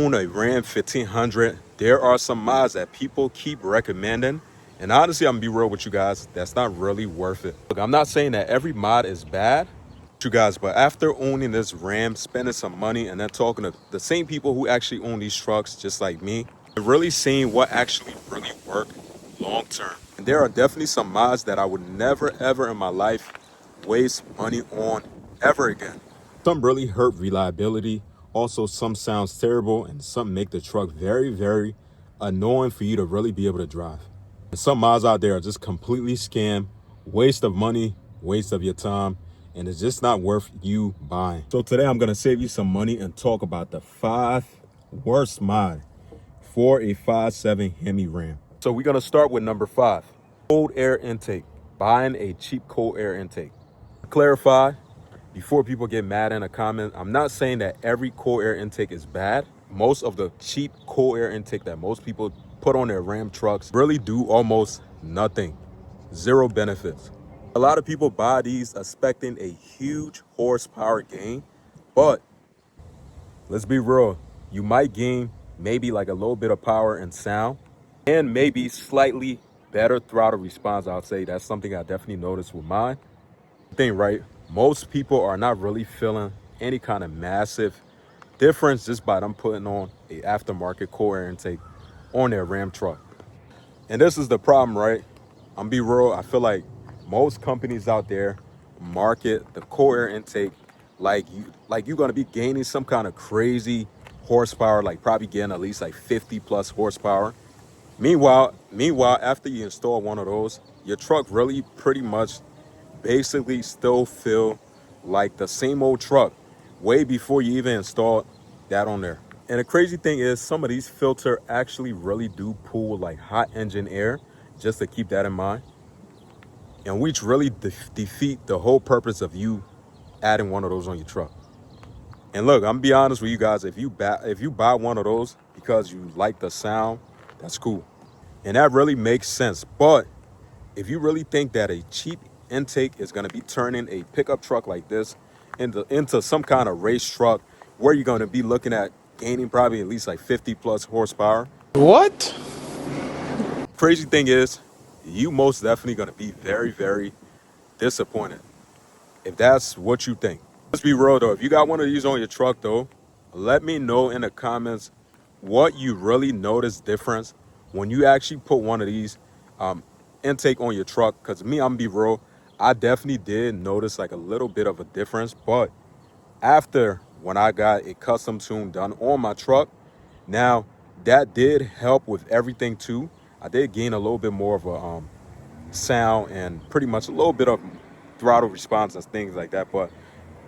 own a Ram 1500, there are some mods that people keep recommending. And honestly, I'm gonna be real with you guys, that's not really worth it. Look, I'm not saying that every mod is bad, you guys, but after owning this Ram, spending some money, and then talking to the same people who actually own these trucks, just like me, and really seeing what actually really work long term. And there are definitely some mods that I would never ever in my life waste money on ever again. Some really hurt reliability. Also, some sounds terrible, and some make the truck very, very annoying for you to really be able to drive. And some mods out there are just completely scam, waste of money, waste of your time, and it's just not worth you buying. So today I'm gonna save you some money and talk about the 5 worst mod for a 5.7 HEMI Ram. So we're gonna start with number 5, cold air intake. Buying a cheap cold air intake. To clarify, before people get mad in a comment, I'm not saying that every cold air intake is bad. Most of the cheap cold air intake that most people put on their Ram trucks really do almost nothing. Zero benefits. A lot of people buy these expecting a huge horsepower gain, but let's be real, you might gain maybe like a little bit of power and sound, and maybe slightly better throttle response. I'll say that's something I definitely noticed with mine. Right, most people are not really feeling any kind of massive difference just by them putting on a aftermarket cold air intake on their Ram truck. And this is the problem, right? I'm be real, I feel like most companies out there market the cold air intake like you're going to be gaining some kind of crazy horsepower, like probably getting at least like 50 plus horsepower. Meanwhile, after you install one of those, your truck really pretty much basically still feel like the same old truck way before you even install that on there. And the crazy thing is, some of these filters actually really do pull like hot engine air, just to keep that in mind, and which really defeat the whole purpose of you adding one of those on your truck. And look, I'm gonna be honest with you guys, if you buy one of those because you like the sound, that's cool, and that really makes sense. But if you really think that a cheap intake is going to be turning a pickup truck like this into some kind of race truck where you're going to be looking at gaining probably at least like 50 plus horsepower. What? Crazy thing is, you most definitely going to be very, very disappointed if that's what you think. Let's be real though, if you got one of these on your truck though, let me know in the comments what you really notice difference when you actually put one of these intake on your truck. Because me, I'm gonna be real, I definitely did notice like a little bit of a difference. But after when I got a custom tune done on my truck, now that did help with everything too. I did gain a little bit more of a sound and pretty much a little bit of throttle response and things like that. But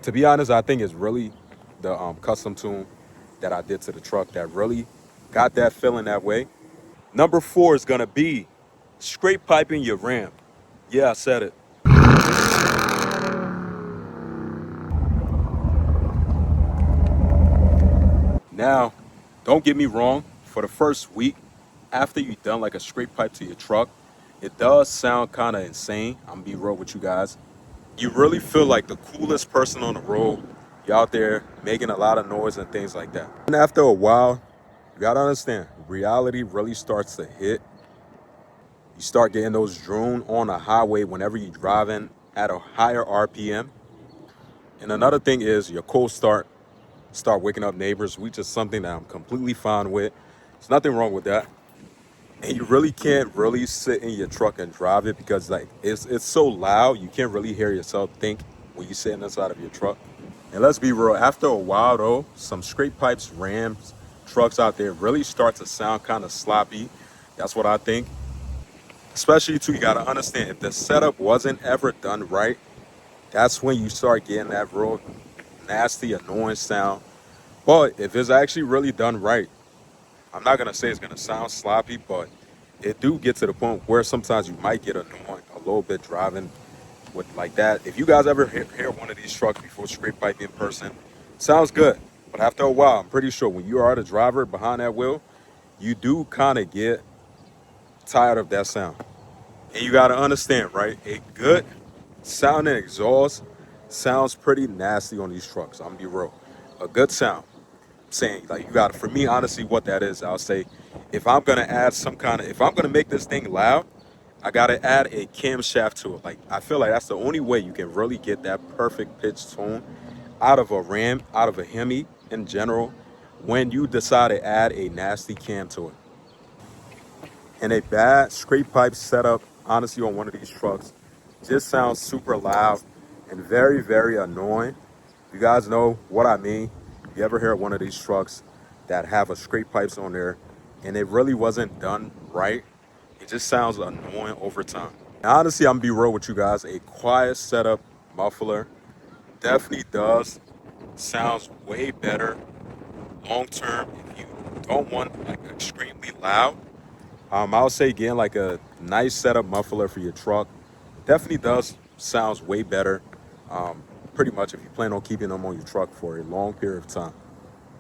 to be honest, I think it's really the custom tune that I did to the truck that really got that feeling that way. Number 4 is gonna be scrape piping your Ram. Yeah, I said it. Now, don't get me wrong, for the first week after you've done like a scrape pipe to your truck, it does sound kind of insane. I'm gonna be real with you guys. You really feel like the coolest person on the road. You're out there making a lot of noise and things like that. And after a while, you gotta understand, reality really starts to hit. You start getting those drone on a highway whenever you're driving at a higher RPM. And another thing is your cold start waking up neighbors, which is something that I'm completely fine with. There's nothing wrong with that. And you really can't really sit in your truck and drive it because like it's so loud, you can't really hear yourself think when you're sitting inside of your truck. And let's be real, after a while though, some scrape pipes, Rams, trucks out there really start to sound kind of sloppy. That's what I think. Especially too, you gotta understand, if the setup wasn't ever done right, that's when you start getting that real nasty, annoying sound. But if it's actually really done right, I'm not gonna say it's gonna sound sloppy, but it do get to the point where sometimes you might get annoying a little bit driving with like that. If you guys ever hear one of these trucks before scrape pipe in person, sounds good. But after a while, I'm pretty sure when you are the driver behind that wheel, you do kind of get tired of that sound. And you got to understand, right? A good sounding exhaust sounds pretty nasty on these trucks. I'm gonna be real. A good sound. saying like you got for me honestly what that is, I'll say if I'm gonna add some kind of if I'm gonna make this thing loud, I gotta add a camshaft to it. Like I feel like that's the only way you can really get that perfect pitch tone out of a Ram, out of a Hemi in general, when you decide to add a nasty cam to it. And a bad scrape pipe setup, honestly, on one of these trucks, just sounds super loud and very, very annoying. You guys know what I mean. You ever hear one of these trucks that have a scrape pipes on there and it really wasn't done right? It just sounds annoying over time. Now, honestly, I'm gonna be real with you guys. A quiet setup muffler definitely does sounds way better long term if you don't want like extremely loud. I would say getting like a nice setup muffler for your truck definitely does sounds way better. Pretty much if you plan on keeping them on your truck for a long period of time.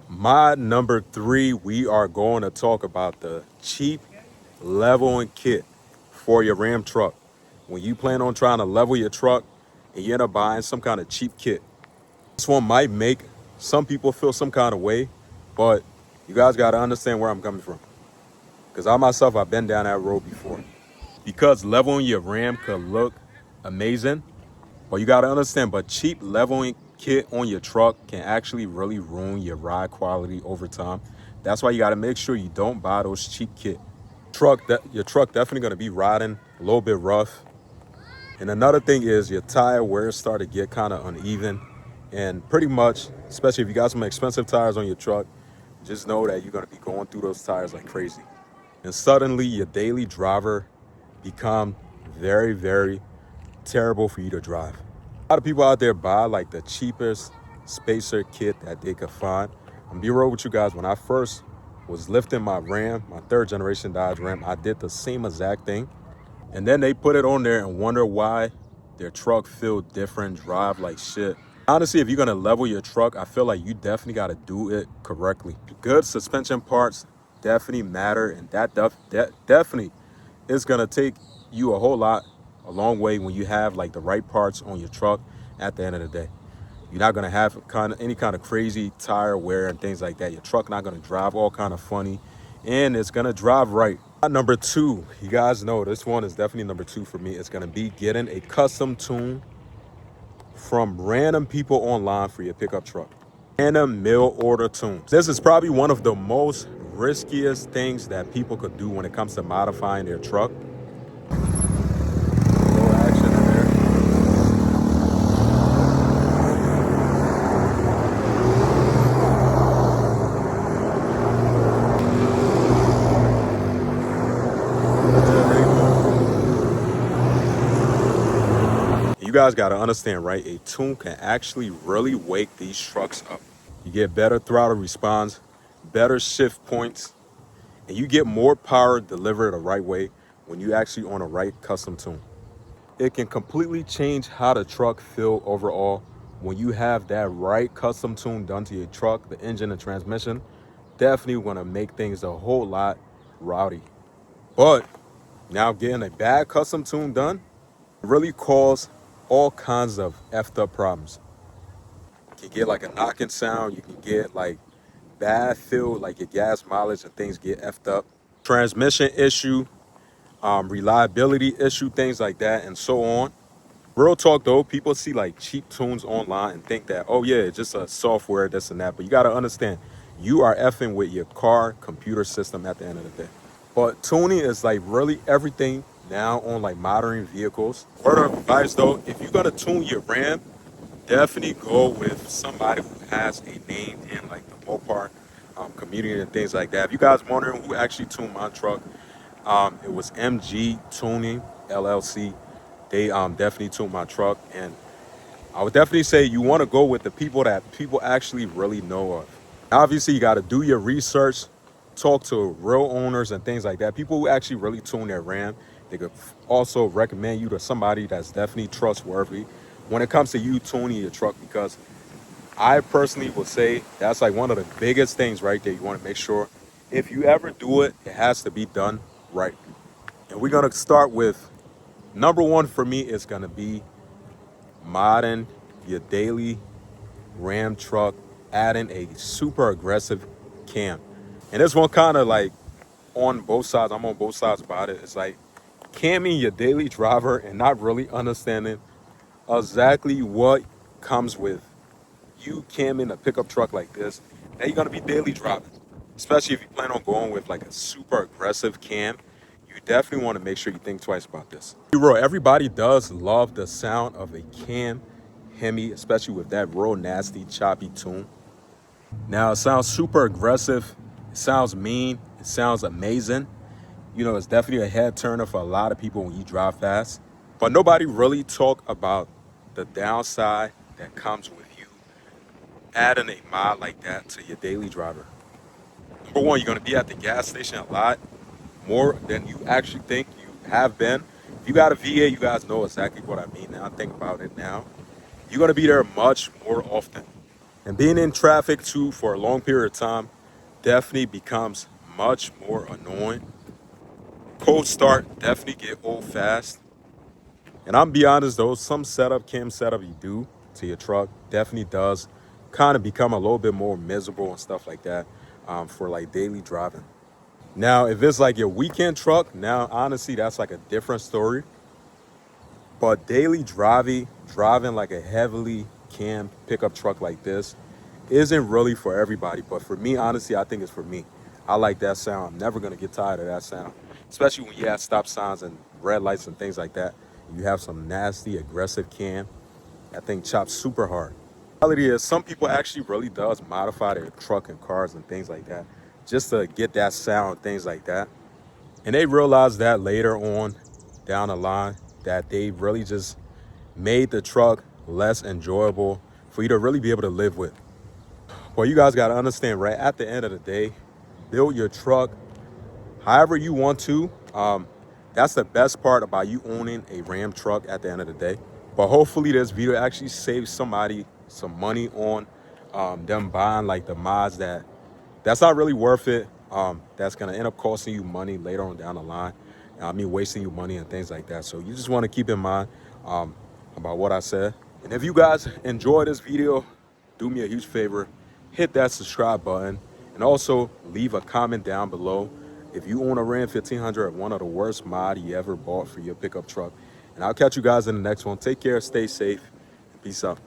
My number three, we are going to talk about the cheap leveling kit for your Ram truck. When you plan on trying to level your truck and you end up buying some kind of cheap kit, this one might make some people feel some kind of way, but you guys got to understand where I'm coming from. Because I myself, I've been down that road before. Because leveling your Ram could look amazing, but you got to understand, but cheap leveling kit on your truck can actually really ruin your ride quality over time. That's why you got to make sure you don't buy those cheap kit. Your truck definitely going to be riding a little bit rough. And another thing is your tire wear start to get kind of uneven. And pretty much, especially if you got some expensive tires on your truck, just know that you're going to be going through those tires like crazy. And suddenly your daily driver become very, very terrible for you to drive. A lot of people out there buy like the cheapest spacer kit that they could find. I'm be real with you guys. When I first was lifting my Ram, my third generation Dodge Ram, I did the same exact thing. And then they put it on there and wonder why their truck feel different, drive like shit. Honestly, if you're gonna level your truck, I feel like you definitely gotta do it correctly. Good suspension parts definitely matter, and that definitely is gonna take you a long way when you have like the right parts on your truck at the end of the day. You're not gonna have any kind of crazy tire wear and things like that. Your truck not gonna drive all kind of funny, and it's gonna drive right. Number two, you guys know this one is definitely number two for me. It's gonna be getting a custom tune from random people online for your pickup truck. Random mail order tunes. This is probably one of the most riskiest things that people could do when it comes to modifying their truck. No action in there. You guys got to understand, right? A tune can actually really wake these trucks up. You get better throttle response, better shift points, and you get more power delivered the right way when you actually on a right custom tune. It can completely change how the truck feel overall when you have that right custom tune done to your truck, the engine and transmission. Definitely going to make things a whole lot rowdy. But now getting a bad custom tune done really cause all kinds of effed up problems. You can get like a knocking sound, you can get like bad feel, like your gas mileage and things get effed up. Transmission issue, reliability issue, things like that, and so on. Real talk though, people see like cheap tunes online and think that, oh yeah, it's just a software, this and that. But you gotta understand, you are effing with your car computer system at the end of the day. But tuning is like really everything now on like modern vehicles. Word of advice though, if you're gonna tune your Ram, definitely go with somebody who has a name in like the Mopar community and things like that. If you guys wondering who actually tuned my truck, it was MG Tuning LLC. They definitely tuned my truck, and I would definitely say you want to go with the people that people actually really know of. Obviously, you got to do your research, talk to real owners and things like that. People who actually really tune their Ram. They could also recommend you to somebody that's definitely trustworthy when it comes to you tuning your truck, because I personally would say that's like one of the biggest things right there. You want to make sure if you ever do it, it has to be done right. And we're going to start with number one for me is going to be modding your daily Ram truck adding a super aggressive cam. And this one kind of like on both sides. I'm on both sides about it. It's like camming your daily driver and not really understanding exactly what comes with you camming a pickup truck like this that you're gonna be daily driving. Especially if you plan on going with like a super aggressive cam, you definitely want to make sure you think twice about this. Bro, everybody does love the sound of a cam HEMI, especially with that real nasty choppy tune. Now it sounds super aggressive, it sounds mean, it sounds amazing. You know, it's definitely a head turner for a lot of people when you drive fast. But nobody really talk about the downside that comes with you adding a mod like that to your daily driver. Number one, you're going to be at the gas station a lot more than you actually think you have been. If you got a VA, you guys know exactly what I mean now. Think about it now. You're going to be there much more often. And being in traffic too for a long period of time definitely becomes much more annoying. Cold start definitely get old fast. And I'm be honest though, some cam setup you do to your truck definitely does kind of become a little bit more miserable and stuff like that for like daily driving. Now, if it's like your weekend truck, now honestly, that's like a different story. But daily driving like a heavily cam pickup truck like this isn't really for everybody. But for me, honestly, I think it's for me. I like that sound. I'm never gonna get tired of that sound, especially when you have stop signs and red lights and things like that. You have some nasty, aggressive cam. That thing chops super hard. The reality is, some people actually really does modify their truck and cars and things like that just to get that sound, things like that. And they realize that later on down the line that they really just made the truck less enjoyable for you to really be able to live with. Well, you guys got to understand, right at the end of the day, build your truck however you want to. That's the best part about you owning a Ram truck at the end of the day. But hopefully this video actually saves somebody some money on them buying like the mods that's not really worth it. That's going to end up costing you money later on down the line. I mean, wasting you money and things like that. So you just want to keep in mind about what I said. And if you guys enjoy this video, do me a huge favor, hit that subscribe button and also leave a comment down below if you own a Ram 1500, one of the worst mod you ever bought for your pickup truck. And I'll catch you guys in the next one. Take care, stay safe, and peace out.